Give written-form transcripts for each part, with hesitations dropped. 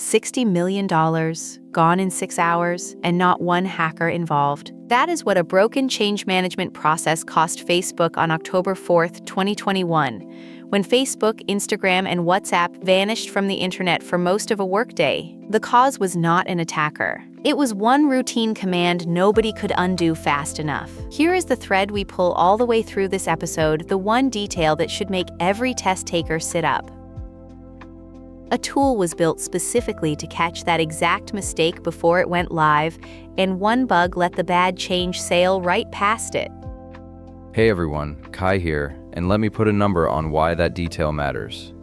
$60 million, gone in 6 hours, and not one hacker involved. That is what a broken change management process cost Facebook on October 4, 2021, when Facebook, Instagram, and WhatsApp vanished from the internet for most of a workday. The cause was not an attacker. It was one routine command nobody could undo fast enough. Here is the thread we pull all the way through this episode, the one detail that should make every test taker sit up. A tool was built specifically to catch that exact mistake before it went live, and one bug let the bad change sail right past it. Hey everyone, Kai here, and let me put a number on why that detail matters.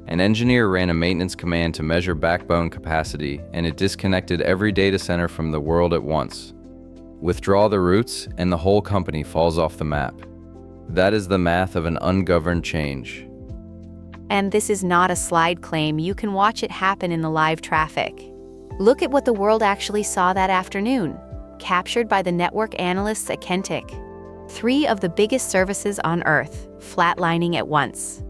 An engineer ran a maintenance command to measure backbone capacity, and it disconnected every data center from the world at once. Withdraw the routes, and the whole company falls off the map. That is the math of an ungoverned change. And this is not a slide claim. You can watch it happen in the live traffic. Look at what the world actually saw that afternoon, captured by the network analysts at CompTIA. 3 of the biggest services on Earth, flatlining at once.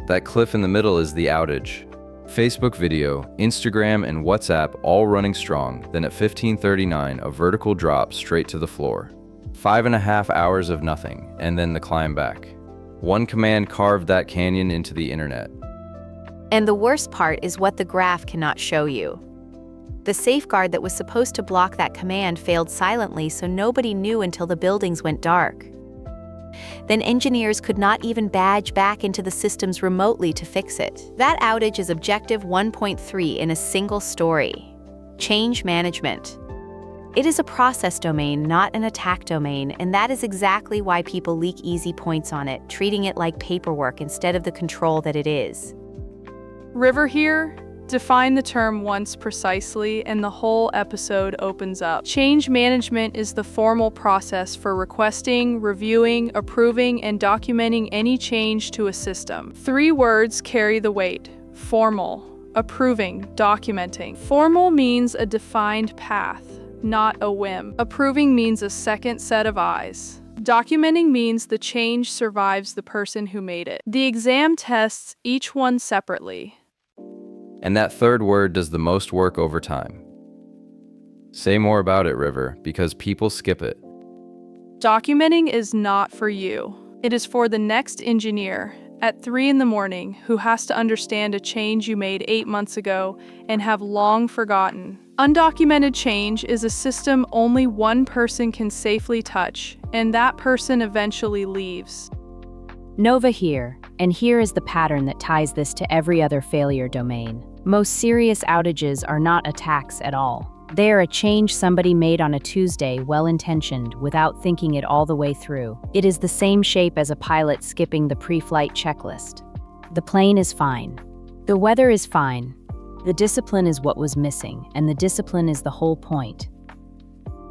That cliff in the middle is the outage. Facebook video, Instagram, and WhatsApp all running strong, then at 15:39, a vertical drop straight to the floor. 5.5 hours of nothing, and then the climb back. One command carved that canyon into the internet. And the worst part is what the graph cannot show you. The safeguard that was supposed to block that command failed silently, so nobody knew until the buildings went dark. Then engineers could not even badge back into the systems remotely to fix it. That outage is Objective 1.3 in a single story. Change management. It is a process domain, not an attack domain, and that is exactly why people leak easy points on it, treating it like paperwork instead of the control that it is. River here. Define the term once precisely, and the whole episode opens up. Change management is the formal process for requesting, reviewing, approving, and documenting any change to a system. 3 words carry the weight: formal, approving, documenting. Formal means a defined path, not a whim. Approving means a second set of eyes. Documenting means the change survives the person who made it. The exam tests each one separately. And that third word does the most work over time. Say more about it, River, because people skip it. Documenting is not for you. It is for the next engineer at 3 in the morning who has to understand a change you made 8 months ago and have long forgotten. Undocumented change is a system only one person can safely touch, and that person eventually leaves. Nova here, and here is the pattern that ties this to every other failure domain. Most serious outages are not attacks at all. They are a change somebody made on a Tuesday, well-intentioned, without thinking it all the way through. It is the same shape as a pilot skipping the pre-flight checklist. The plane is fine. The weather is fine. The discipline is what was missing, and the discipline is the whole point.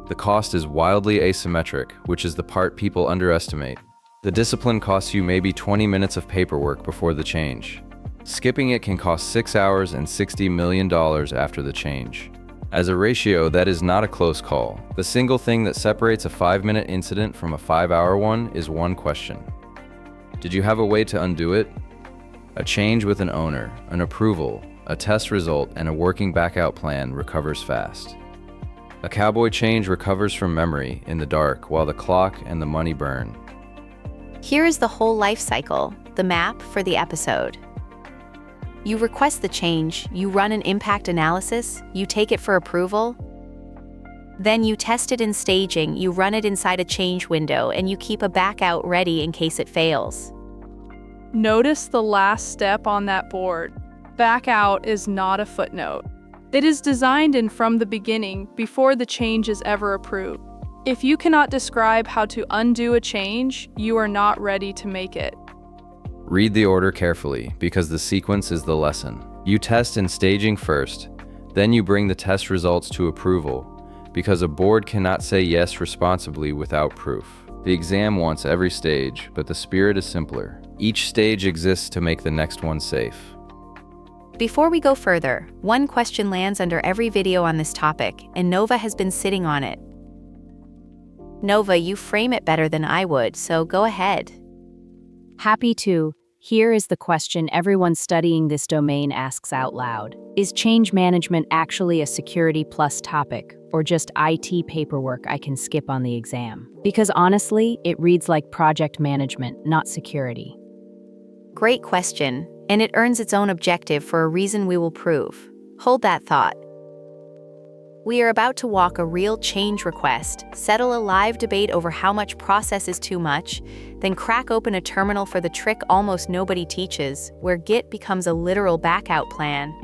The cost is wildly asymmetric, which is the part people underestimate. The discipline costs you maybe 20 minutes of paperwork before the change. Skipping it can cost 6 hours and $60 million after the change. As a ratio, that is not a close call. The single thing that separates a 5-minute incident from a 5-hour one is one question. Did you have a way to undo it? A change with an owner, an approval, a test result, and a working backout plan recovers fast. A cowboy change recovers from memory in the dark while the clock and the money burn. Here is the whole life cycle, the map for the episode. You request the change, you run an impact analysis, you take it for approval. Then you test it in staging, you run it inside a change window, and you keep a backout ready in case it fails. Notice the last step on that board. Backout is not a footnote. It is designed in from the beginning, before the change is ever approved. If you cannot describe how to undo a change, you are not ready to make it. Read the order carefully, because the sequence is the lesson. You test in staging first, then you bring the test results to approval, because a board cannot say yes responsibly without proof. The exam wants every stage, but the spirit is simpler. Each stage exists to make the next one safe. Before we go further, one question lands under every video on this topic, and Nova has been sitting on it. Nova, you frame it better than I would, so go ahead. Happy to. Here is the question everyone studying this domain asks out loud. Is change management actually a security plus topic, or just IT paperwork I can skip on the exam? Because honestly, it reads like project management, not security. Great question, and it earns its own objective for a reason we will prove. Hold that thought. We are about to walk a real change request, settle a live debate over how much process is too much, then crack open a terminal for the trick almost nobody teaches, where Git becomes a literal backout plan.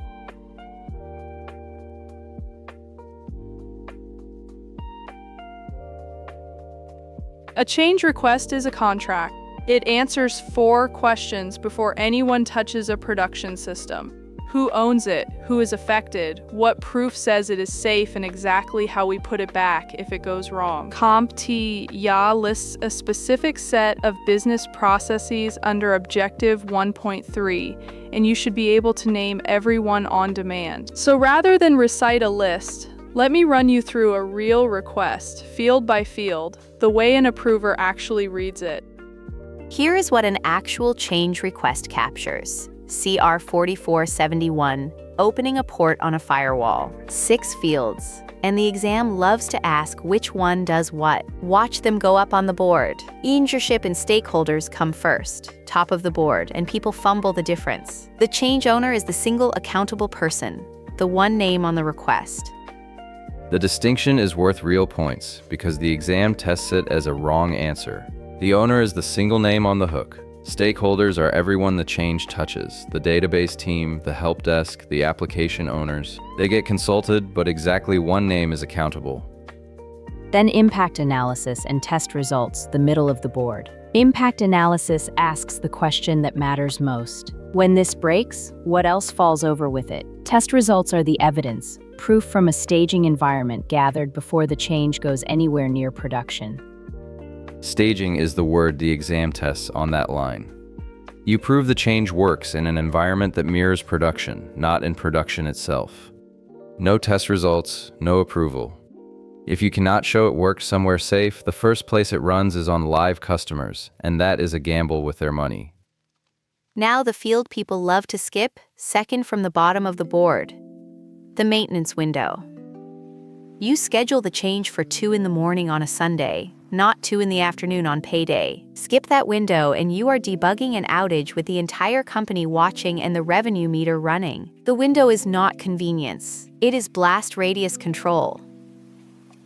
A change request is a contract. It answers 4 questions before anyone touches a production system. Who owns it? Who is affected? What proof says it is safe, and exactly how we put it back if it goes wrong? CompTIA lists a specific set of business processes under Objective 1.3, and you should be able to name everyone on demand. So rather than recite a list, let me run you through a real request, field by field, the way an approver actually reads it. Here is what an actual change request captures. CR 4471, opening a port on a firewall. 6 fields. And the exam loves to ask which one does what. Watch them go up on the board. Ownership and stakeholders come first, top of the board, and people fumble the difference. The change owner is the single accountable person, the one name on the request. The distinction is worth real points because the exam tests it as a wrong answer. The owner is the single name on the hook. Stakeholders are everyone the change touches, the database team, the help desk, the application owners. They get consulted, but exactly one name is accountable. Then impact analysis and test results, the middle of the board. Impact analysis asks the question that matters most. When this breaks, what else falls over with it? Test results are the evidence, proof from a staging environment gathered before the change goes anywhere near production. Staging is the word the exam tests on that line. You prove the change works in an environment that mirrors production, not in production itself. No test results, no approval. If you cannot show it works somewhere safe, the first place it runs is on live customers, and that is a gamble with their money. Now the field people love to skip, second from the bottom of the board. The maintenance window. You schedule the change for 2 in the morning on a Sunday, not 2 in the afternoon on payday. Skip that window and you are debugging an outage with the entire company watching and the revenue meter running. The window is not convenience. It is blast radius control.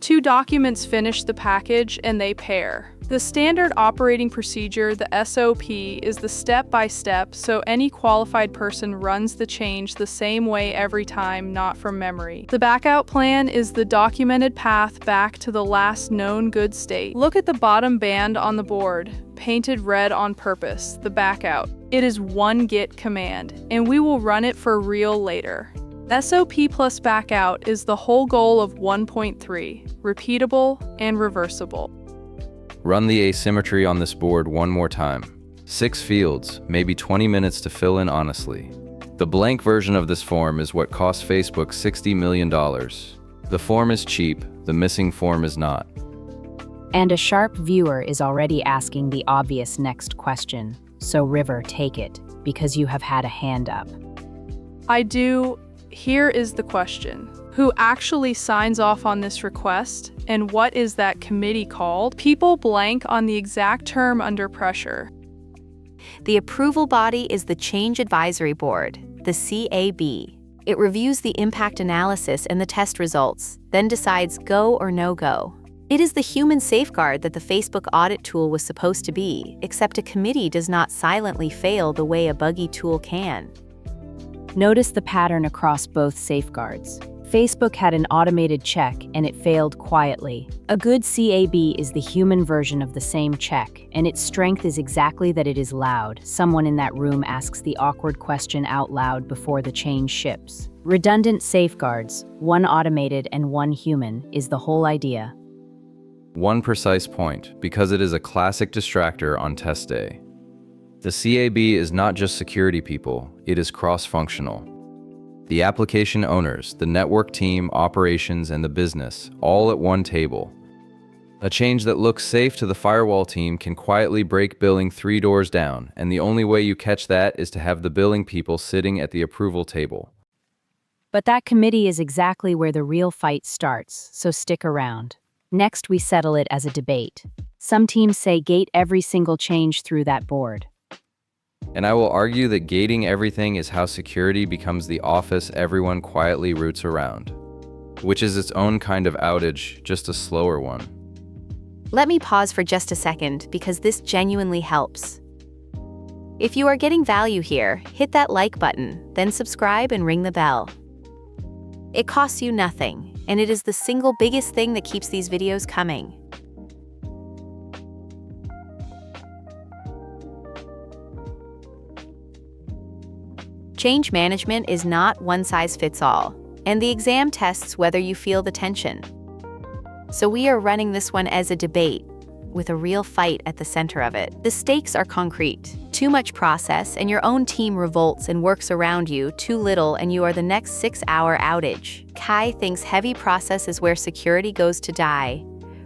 2 documents finish the package and they pair. The standard operating procedure, the SOP, is the step-by-step, so any qualified person runs the change the same way every time, not from memory. The backout plan is the documented path back to the last known good state. Look at the bottom band on the board, painted red on purpose, the backout. It is one git command, and we will run it for real later. SOP plus backout is the whole goal of 1.3, repeatable and reversible. Run the asymmetry on this board one more time. 6 fields, maybe 20 minutes to fill in honestly. The blank version of this form is what cost Facebook $60 million. The form is cheap, the missing form is not. And a sharp viewer is already asking the obvious next question. So River, take it, because you have had a hand up. I do. Here is the question. Who actually signs off on this request, and what is that committee called? People blank on the exact term under pressure. The approval body is the Change Advisory Board, the CAB. It reviews the impact analysis and the test results, then decides go or no go. It is the human safeguard that the Facebook audit tool was supposed to be, except a committee does not silently fail the way a buggy tool can. Notice the pattern across both safeguards. Facebook had an automated check and it failed quietly. A good CAB is the human version of the same check, and its strength is exactly that it is loud. Someone in that room asks the awkward question out loud before the change ships. Redundant safeguards, one automated and one human, is the whole idea. One precise point, because it is a classic distractor on test day. The CAB is not just security people, it is cross-functional. The application owners, the network team, operations, and the business, all at one table. A change that looks safe to the firewall team can quietly break billing 3 doors down, and the only way you catch that is to have the billing people sitting at the approval table. But that committee is exactly where the real fight starts, so stick around. Next, we settle it as a debate. Some teams say gate every single change through that board. And I will argue that gating everything is how security becomes the office everyone quietly roots around, which is its own kind of outage, just a slower one. Let me pause for just a second because this genuinely helps. If you are getting value here, hit that like button, then subscribe and ring the bell. It costs you nothing, and it is the single biggest thing that keeps these videos coming. Change management is not one size fits all, and the exam tests whether you feel the tension. So we are running this one as a debate, with a real fight at the center of it. The stakes are concrete. Too much process and your own team revolts and works around you. Too little and you are the next 6-hour outage. Kai thinks heavy process is where security goes to die.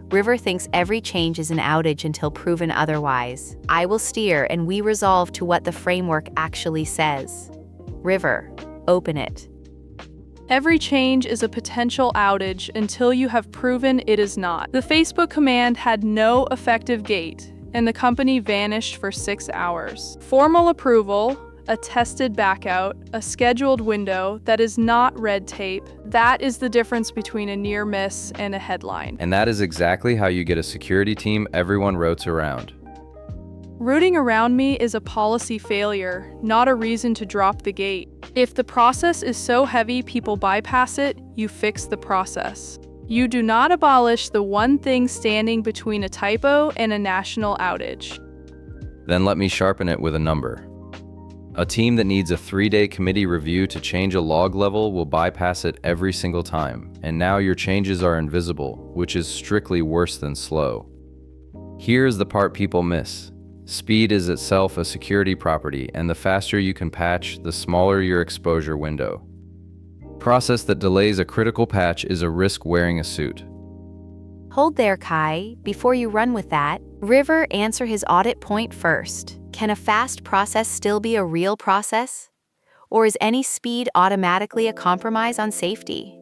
River thinks every change is an outage until proven otherwise. I will steer and we resolve to what the framework actually says. River, open it. Every change is a potential outage until you have proven it is not. The Facebook command had no effective gate, and the company vanished for 6 hours. Formal approval, a tested backout, a scheduled window that is not red tape. That is the difference between a near miss and a headline. And that is exactly how you get a security team everyone rotes around. Rooting around me is a policy failure, not a reason to drop the gate. If the process is so heavy people bypass it, you fix the process. You do not abolish the one thing standing between a typo and a national outage. Then let me sharpen it with a number. A team that needs a 3-day committee review to change a log level will bypass it every single time, and now your changes are invisible, which is strictly worse than slow. Here's the part people miss. Speed is itself a security property, and the faster you can patch, the smaller your exposure window. Process that delays a critical patch is a risk wearing a suit. Hold there, Kai. Before you run with that, River, answer his audit point first. Can a fast process still be a real process? Or is any speed automatically a compromise on safety?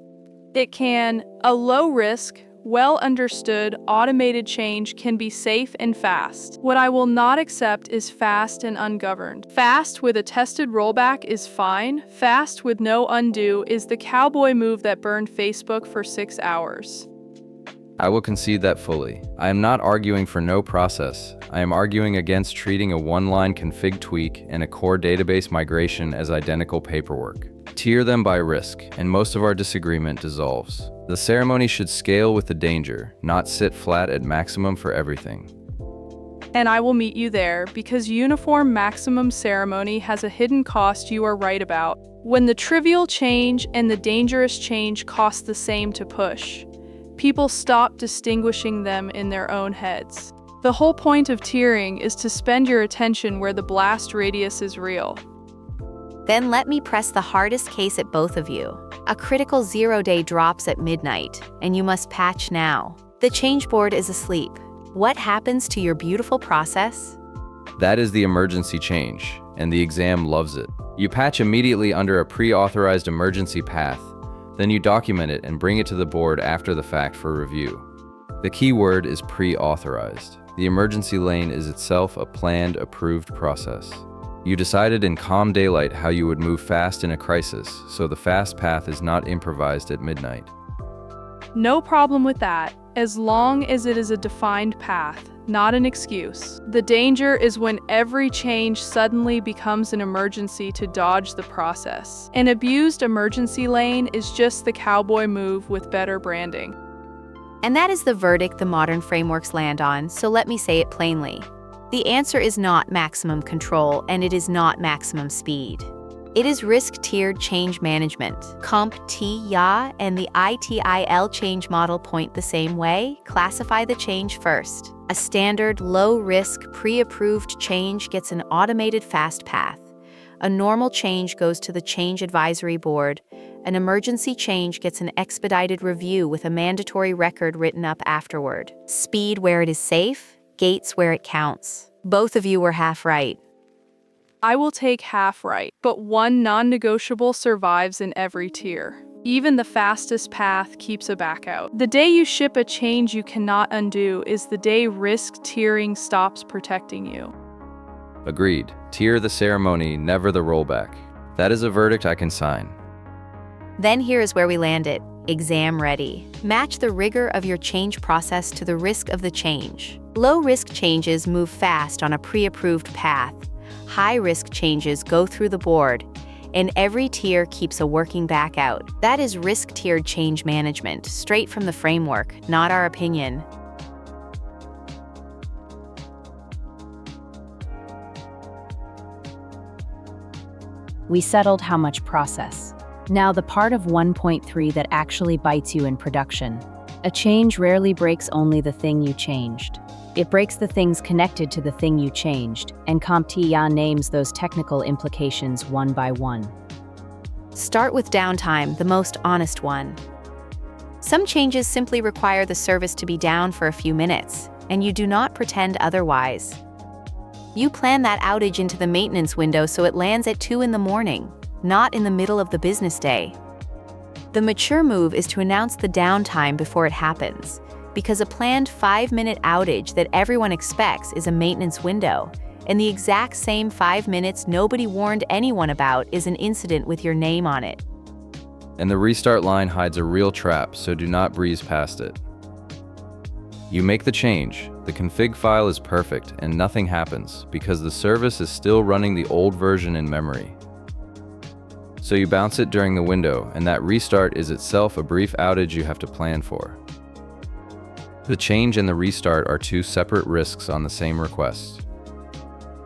It can. A low risk, well understood, automated change can be safe and fast. What I will not accept is fast and ungoverned. Fast with a tested rollback is fine. Fast with no undo is the cowboy move that burned Facebook for 6 hours. I will concede that fully. I am not arguing for no process. I am arguing against treating a one-line config tweak and a core database migration as identical paperwork. Tier them by risk, and most of our disagreement dissolves. The ceremony should scale with the danger, not sit flat at maximum for everything. And I will meet you there, because uniform maximum ceremony has a hidden cost you are right about. When the trivial change and the dangerous change cost the same to push, people stop distinguishing them in their own heads. The whole point of tiering is to spend your attention where the blast radius is real. Then let me press the hardest case at both of you. A critical 0-day drops at midnight, and you must patch now. The change board is asleep. What happens to your beautiful process? That is the emergency change, and the exam loves it. You patch immediately under a pre-authorized emergency path, then you document it and bring it to the board after the fact for review. The key word is pre-authorized. The emergency lane is itself a planned, approved process. You decided in calm daylight how you would move fast in a crisis, so the fast path is not improvised at midnight. No problem with that, as long as it is a defined path, not an excuse. The danger is when every change suddenly becomes an emergency to dodge the process. An abused emergency lane is just the cowboy move with better branding. And that is the verdict the modern frameworks land on, so let me say it plainly. The answer is not maximum control, and it is not maximum speed. It is risk-tiered change management. CompTIA and the ITIL change model point the same way. Classify the change first. A standard, low-risk, pre-approved change gets an automated fast path. A normal change goes to the change advisory board. An emergency change gets an expedited review with a mandatory record written up afterward. Speed where it is safe, gates where it counts. Both of you were half right. I will take half right, but one non-negotiable survives in every tier. Even the fastest path keeps a backout. The day you ship a change you cannot undo is the day risk tiering stops protecting you. Agreed. Tier the ceremony, never the rollback. That is a verdict I can sign. Then here is where we land it. Exam ready. Match the rigor of your change process to the risk of the change. Low-risk changes move fast on a pre-approved path. High-risk changes go through the board, and every tier keeps a working backout. That is risk-tiered change management, straight from the framework, not our opinion. We settled how much process. Now the part of 1.3 that actually bites you in production. A change rarely breaks only the thing you changed. It breaks the things connected to the thing you changed, and CompTIA names those technical implications one by one. Start with downtime, the most honest one. Some changes simply require the service to be down for a few minutes, and you do not pretend otherwise. You plan that outage into the maintenance window so it lands at 2 in the morning, not in the middle of the business day. The mature move is to announce the downtime before it happens, because a planned 5-minute outage that everyone expects is a maintenance window, and the exact same 5 minutes nobody warned anyone about is an incident with your name on it. And the restart line hides a real trap, so do not breeze past it. You make the change, the config file is perfect, and nothing happens, because the service is still running the old version in memory. So you bounce it during the window, and that restart is itself a brief outage you have to plan for. The change and the restart are two separate risks on the same request.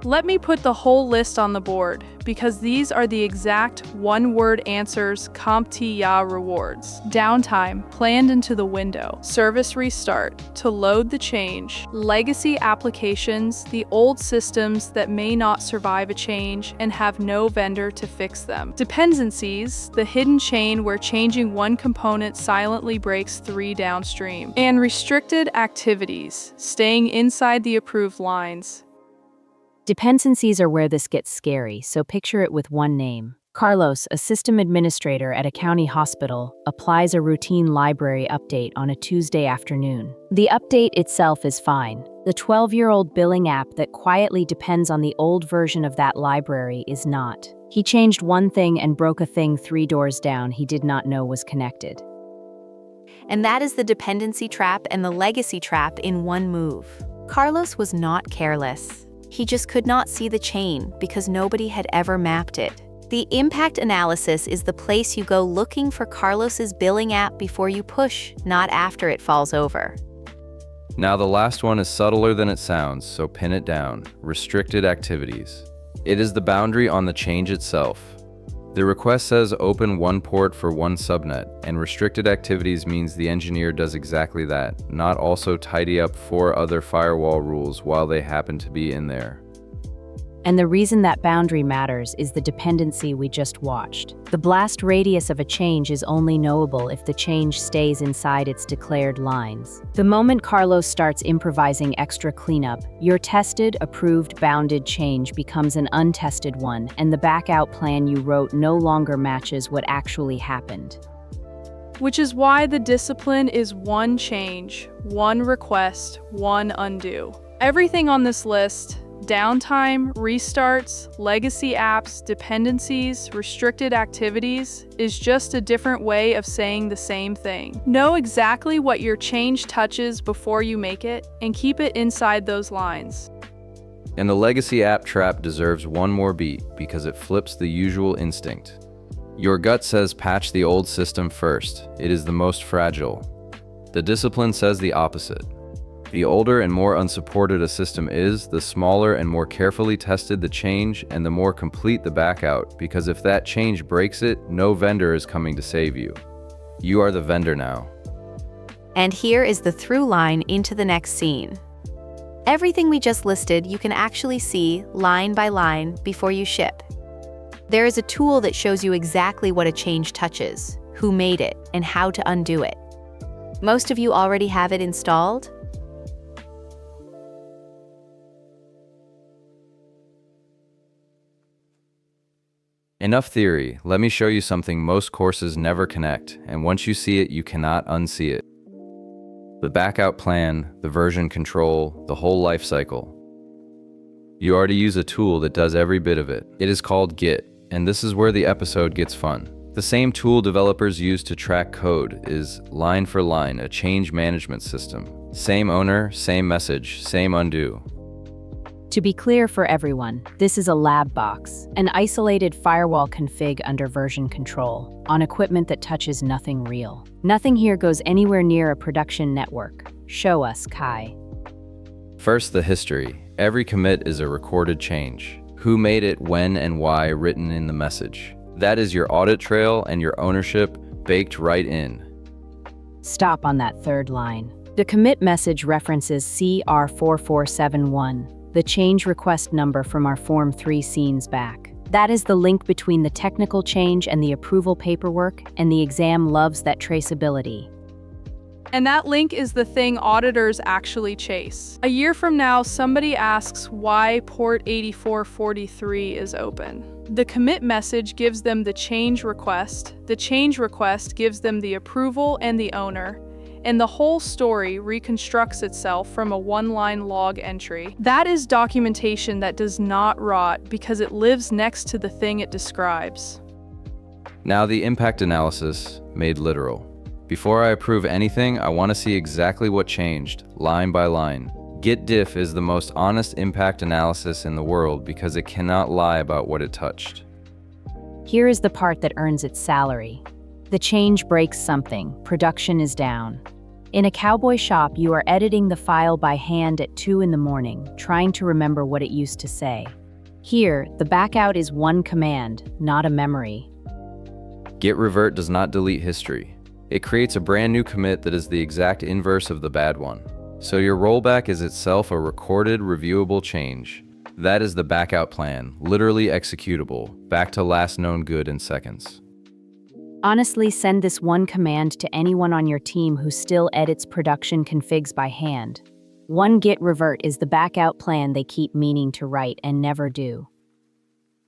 Let me put the whole list on the board, because these are the exact one-word answers CompTIA rewards. Downtime, planned into the window. Service restart, to load the change. Legacy applications, the old systems that may not survive a change and have no vendor to fix them. Dependencies, the hidden chain where changing one component silently breaks 3 downstream. And restricted activities, staying inside the approved lines. Dependencies are where this gets scary, so picture it with one name. Carlos, a system administrator at a county hospital, applies a routine library update on a Tuesday afternoon. The update itself is fine. The 12-year-old billing app that quietly depends on the old version of that library is not. He changed one thing and broke a thing 3 doors down he did not know was connected. And that is the dependency trap and the legacy trap in one move. Carlos was not careless. He just could not see the chain because nobody had ever mapped it. The impact analysis is the place you go looking for Carlos's billing app before you push, not after it falls over. Now the last one is subtler than it sounds, so pin it down. Restricted activities. It is the boundary on the change itself. The request says open one port for one subnet, and restricted activities means the engineer does exactly that, not also tidy up 4 other firewall rules while they happen to be in there. And the reason that boundary matters is the dependency we just watched. The blast radius of a change is only knowable if the change stays inside its declared lines. The moment Carlos starts improvising extra cleanup, your tested, approved, bounded change becomes an untested one, and the backout plan you wrote no longer matches what actually happened. Which is why the discipline is one change, one request, one undo. Everything on this list, downtime, restarts, legacy apps, dependencies, restricted activities, is just a different way of saying the same thing. Know exactly what your change touches before you make it, and keep it inside those lines. And the legacy app trap deserves one more beat because it flips the usual instinct. Your gut says patch the old system first. It is the most fragile. The discipline says the opposite. The older and more unsupported a system is, the smaller and more carefully tested the change and the more complete the backout, because if that change breaks it, no vendor is coming to save you. You are the vendor now. And here is the through line into the next scene. Everything we just listed you can actually see line by line before you ship. There is a tool that shows you exactly what a change touches, who made it, and how to undo it. Most of you already have it installed. Enough theory, let me show you something most courses never connect, and once you see it, you cannot unsee it. The backout plan, the version control, the whole life cycle. You already use a tool that does every bit of it. It is called Git, and this is where the episode gets fun. The same tool developers use to track code is, line for line, a change management system. Same owner, same message, same undo. To be clear for everyone, this is a lab box, an isolated firewall config under version control, on equipment that touches nothing real. Nothing here goes anywhere near a production network. Show us, Kai. First, the history. Every commit is a recorded change. Who made it, when, and why written in the message. That is your audit trail and your ownership baked right in. Stop on that third line. The commit message references CR4471. The change request number from our Form 3 scenes back. That is the link between the technical change and the approval paperwork, and the exam loves that traceability. And that link is the thing auditors actually chase. A year from now, somebody asks why port 8443 is open. The commit message gives them the change request gives them the approval and the owner, and the whole story reconstructs itself from a one-line log entry. That is documentation that does not rot because it lives next to the thing it describes. Now the impact analysis, made literal. Before I approve anything, I want to see exactly what changed, line by line. Git diff is the most honest impact analysis in the world because it cannot lie about what it touched. Here is the part that earns its salary. The change breaks something, production is down. In a cowboy shop, you are editing the file by hand at 2 in the morning, trying to remember what it used to say. Here, the backout is one command, not a memory. Git revert does not delete history. It creates a brand new commit that is the exact inverse of the bad one. So your rollback is itself a recorded, reviewable change. That is the backout plan, literally executable, back to last known good in seconds. Honestly, send this one command to anyone on your team who still edits production configs by hand. One git revert is the backout plan they keep meaning to write and never do.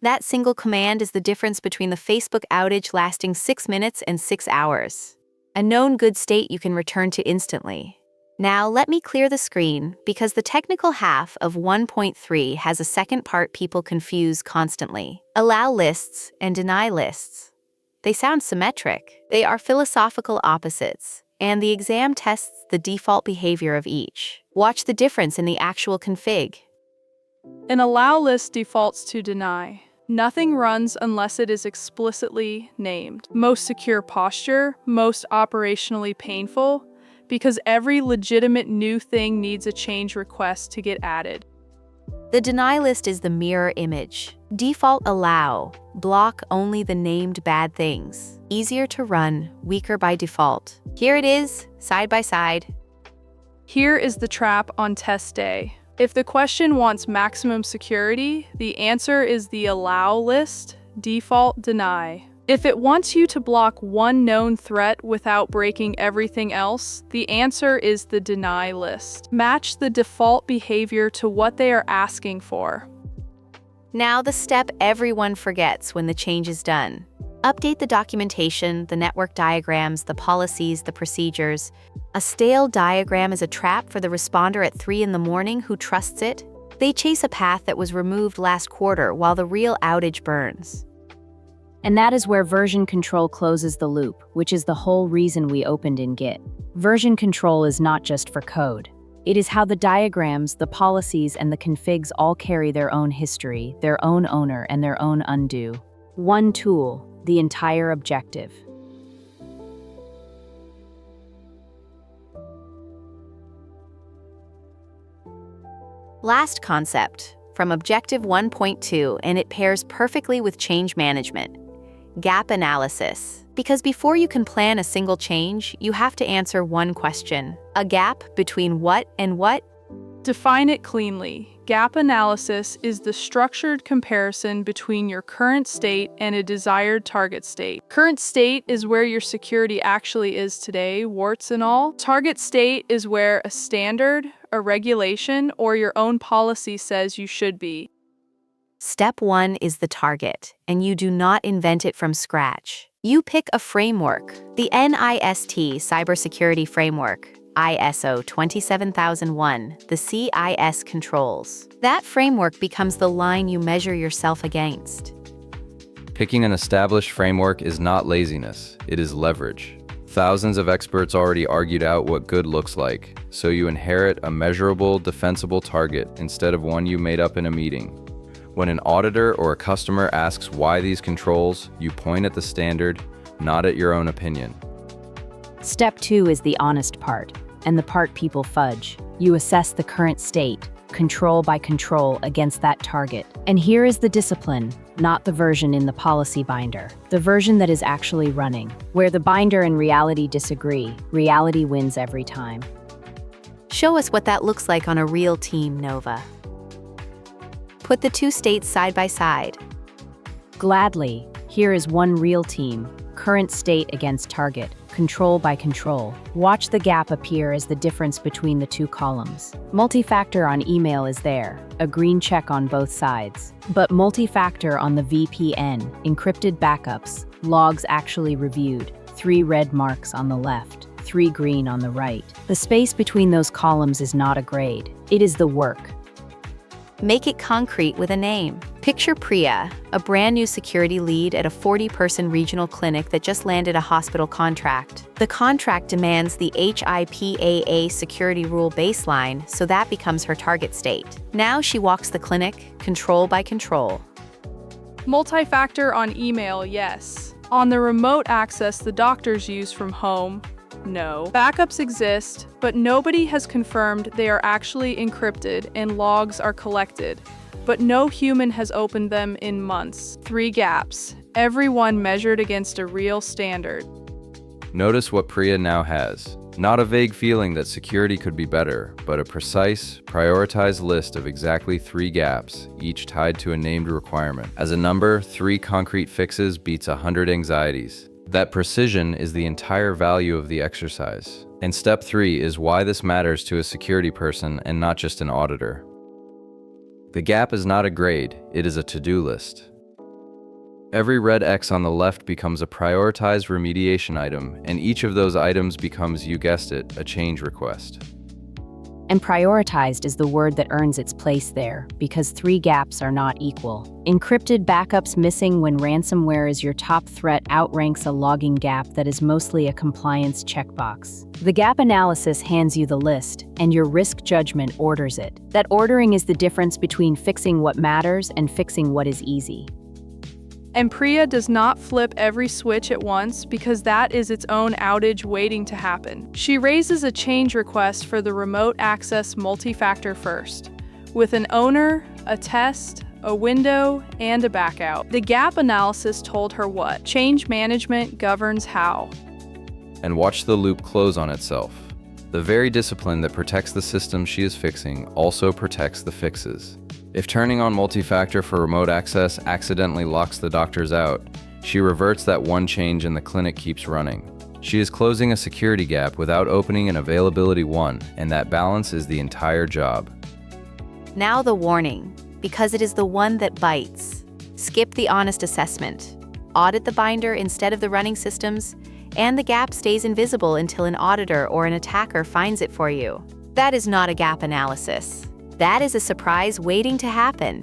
That single command is the difference between the Facebook outage lasting 6 minutes and 6 hours. A known good state you can return to instantly. Now let me clear the screen because the technical half of 1.3 has a second part people confuse constantly. Allow lists and deny lists. They sound symmetric. They are philosophical opposites, and the exam tests the default behavior of each. Watch the difference in the actual config. An allow list defaults to deny. Nothing runs unless it is explicitly named. Most secure posture, most operationally painful, because every legitimate new thing needs a change request to get added. The deny list is the mirror image. Default allow, block only the named bad things. Easier to run, weaker by default. Here it is, side by side. Here is the trap on test day. If the question wants maximum security, the answer is the allow list, default deny. If it wants you to block one known threat without breaking everything else, the answer is the deny list. Match the default behavior to what they are asking for. Now the step everyone forgets when the change is done. Update the documentation, the network diagrams, the policies, the procedures. A stale diagram is a trap for the responder at 3 in the morning who trusts it. They chase a path that was removed last quarter while the real outage burns. And that is where version control closes the loop, which is the whole reason we opened in Git. Version control is not just for code. It is how the diagrams, the policies, and the configs all carry their own history, their own owner, and their own undo. One tool, the entire objective. Last concept, from Objective 1.2, and it pairs perfectly with change management. Gap analysis. Because before you can plan a single change, you have to answer one question. A gap between what and what? Define it cleanly. Gap analysis is the structured comparison between your current state and a desired target state. Current state is where your security actually is today, warts and all. Target state is where a standard, a regulation, or your own policy says you should be. Step 1 is the target, and you do not invent it from scratch. You pick a framework, the NIST Cybersecurity Framework, ISO 27001, the CIS controls. That framework becomes the line you measure yourself against. Picking an established framework is not laziness, it is leverage. Thousands of experts already argued out what good looks like, so you inherit a measurable, defensible target instead of one you made up in a meeting. When an auditor or a customer asks why these controls, you point at the standard, not at your own opinion. Step 2 is the honest part, and the part people fudge. You assess the current state, control by control, against that target. And here is the discipline, not the version in the policy binder. The version that is actually running. Where the binder and reality disagree, reality wins every time. Show us what that looks like on a real team, Nova. Put the two states side by side. Gladly, here is one real team, current state against target, control by control. Watch the gap appear as the difference between the two columns. Multi-factor on email is there, a green check on both sides. But multi-factor on the VPN, encrypted backups, logs actually reviewed, 3 red marks on the left, 3 green on the right. The space between those columns is not a grade, it is the work. Make it concrete with a name. Picture Priya, a brand new security lead at a 40-person regional clinic that just landed a hospital contract. The contract demands the HIPAA security rule baseline, so that becomes her target state. Now she walks the clinic, control by control. Multi-factor on email, yes. On the remote access the doctors use from home, no. Backups exist, but nobody has confirmed they are actually encrypted and logs are collected. But no human has opened them in months. 3 gaps, every one measured against a real standard. Notice what Priya now has. Not a vague feeling that security could be better, but a precise, prioritized list of exactly 3 gaps, each tied to a named requirement. As a number, 3 concrete fixes beats 100 anxieties. That precision is the entire value of the exercise. And step 3 is why this matters to a security person and not just an auditor. The gap is not a grade, it is a to-do list. Every red X on the left becomes a prioritized remediation item, and each of those items becomes, you guessed it, a change request. And prioritized is the word that earns its place there, because 3 gaps are not equal. Encrypted backups missing when ransomware is your top threat outranks a logging gap that is mostly a compliance checkbox. The gap analysis hands you the list, and your risk judgment orders it. That ordering is the difference between fixing what matters and fixing what is easy. And Priya does not flip every switch at once because that is its own outage waiting to happen. She raises a change request for the remote access multi-factor first, with an owner, a test, a window, and a backout. The gap analysis told her what? Change management governs how. And watch the loop close on itself. The very discipline that protects the system she is fixing also protects the fixes. If turning on multi-factor for remote access accidentally locks the doctors out, she reverts that one change and the clinic keeps running. She is closing a security gap without opening an availability one, and that balance is the entire job. Now the warning, because it is the one that bites. Skip the honest assessment. Audit the binder instead of the running systems, and the gap stays invisible until an auditor or an attacker finds it for you. That is not a gap analysis. That is a surprise waiting to happen.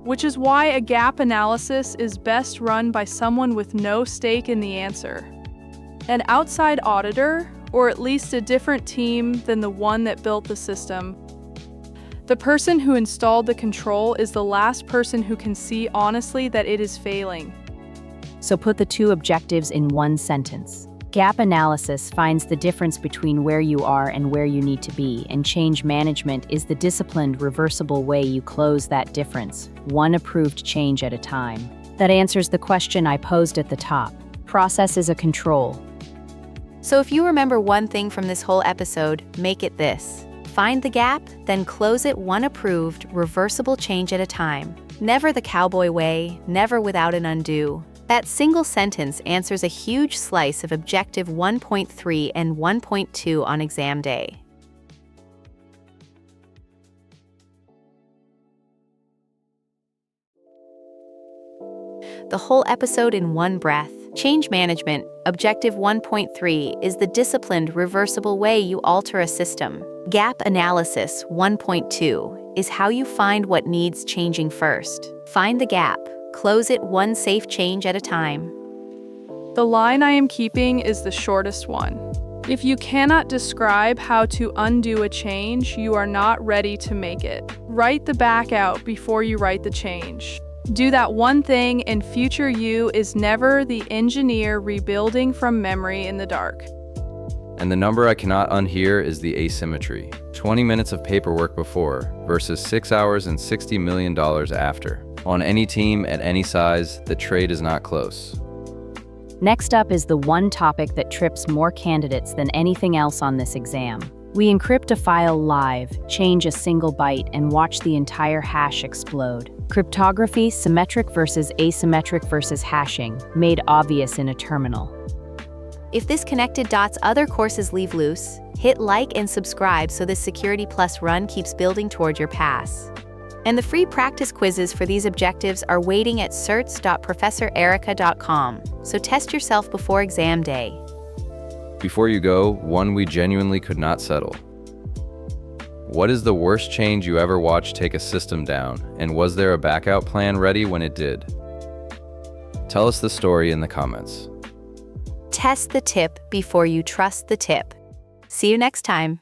Which is why a gap analysis is best run by someone with no stake in the answer. An outside auditor, or at least a different team than the one that built the system. The person who installed the control is the last person who can see honestly that it is failing. So put the 2 objectives in one sentence. Gap analysis finds the difference between where you are and where you need to be, and change management is the disciplined, reversible way you close that difference, one approved change at a time. That answers the question I posed at the top. Process is a control. So if you remember one thing from this whole episode, make it this. Find the gap, then close it one approved, reversible change at a time. Never the cowboy way, never without an undo. That single sentence answers a huge slice of Objective 1.3 and 1.2 on exam day. the whole episode in one breath. Change management, Objective 1.3, is the disciplined, reversible way you alter a system. Gap analysis 1.2 is how you find what needs changing first. Find the gap, close it one safe change at a time. The line I am keeping is the shortest one. If you cannot describe how to undo a change, you are not ready to make it. Write the backout before you write the change. Do that one thing, and future you is never the engineer rebuilding from memory in the dark. And the number I cannot unhear is the asymmetry. 20 minutes of paperwork before versus 6 hours and $60 million after. On any team at any size, the trade is not close. Next up is the one topic that trips more candidates than anything else on this exam. We encrypt a file live, change a single byte, and watch the entire hash explode. Cryptography, symmetric versus asymmetric versus hashing, made obvious in a terminal. If this connected dots other courses leave loose, hit like and subscribe so this Security Plus run keeps building toward your pass. And the free practice quizzes for these objectives are waiting at certs.professorerica.com, so test yourself before exam day. Before you go, one we genuinely could not settle. What is the worst change you ever watched take a system down, and was there a backout plan ready when it did? Tell us the story in the comments. Test the tip before you trust the tip. See you next time.